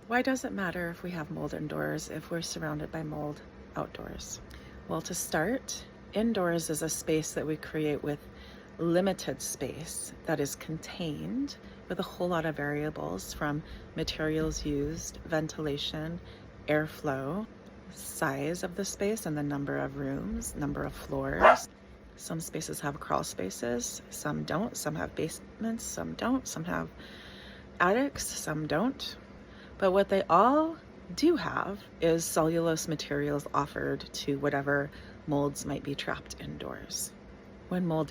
Why does it matter if we have mold indoors if we're surrounded by mold outdoors? Well, to start, indoors is a space that we create with limited space that is contained with a whole lot of variables from materials used, ventilation, airflow, size of the space and the number of rooms, number of floors. Some spaces have crawl spaces, some don't. Some have basements, some don't. Some have attics, some don't. But what they all do have is cellulose materials offered to whatever molds might be trapped indoors. When mold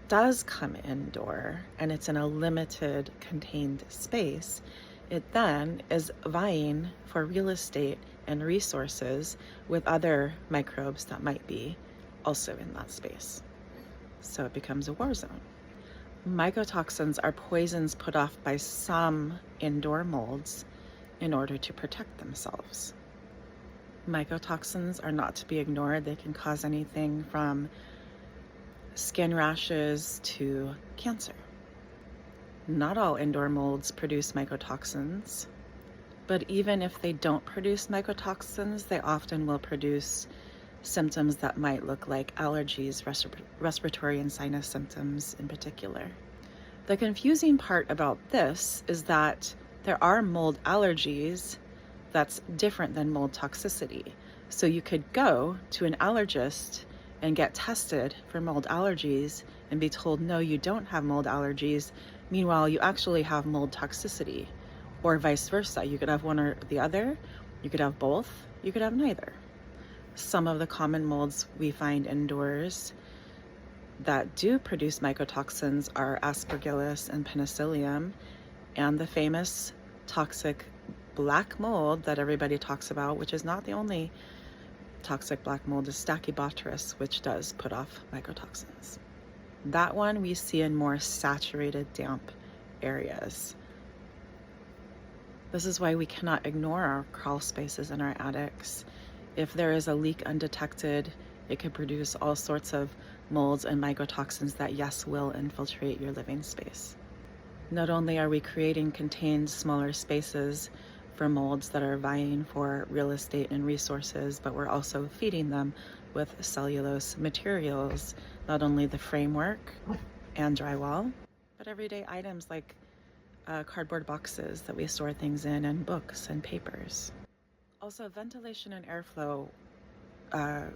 does come indoor and it's in a limited contained space, it then is vying for real estate and resources with other microbes that might be also in that space. So it becomes a war zone. Mycotoxins are poisons put off by some indoor molds in order to protect themselves. Mycotoxins are not to be ignored. They can cause anything from skin rashes to cancer. Not all indoor molds produce mycotoxins, but even if they don't produce mycotoxins, they often will produce symptoms that might look like allergies, respiratory and sinus symptoms in particular. The confusing part about this is that there are mold allergies that's different than mold toxicity. So you could go to an allergist and get tested for mold allergies and be told, no, you don't have mold allergies. Meanwhile, you actually have mold toxicity, or vice versa. You could have one or the other. You could have both. You could have neither. Some of the common molds we find indoors that do produce mycotoxins are Aspergillus and Penicillium, and the famous toxic black mold that everybody talks about, which is not the only toxic black mold, is Stachybotrys, which does put off mycotoxins. That one we see in more saturated, damp areas. This is why we cannot ignore our crawl spaces in our attics. If there is a leak undetected, it could produce all sorts of molds and mycotoxins that, yes, will infiltrate your living space. Not only are we creating contained smaller spaces for molds that are vying for real estate and resources, but we're also feeding them with cellulose materials, not only the framework and drywall, but everyday items like cardboard boxes that we store things in, and books and papers. Also, ventilation and airflow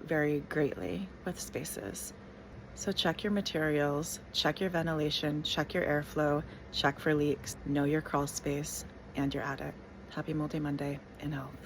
vary greatly with spaces. So check your materials, check your ventilation, check your airflow, check for leaks, know your crawl space and your attic. Happy Multi Monday in health.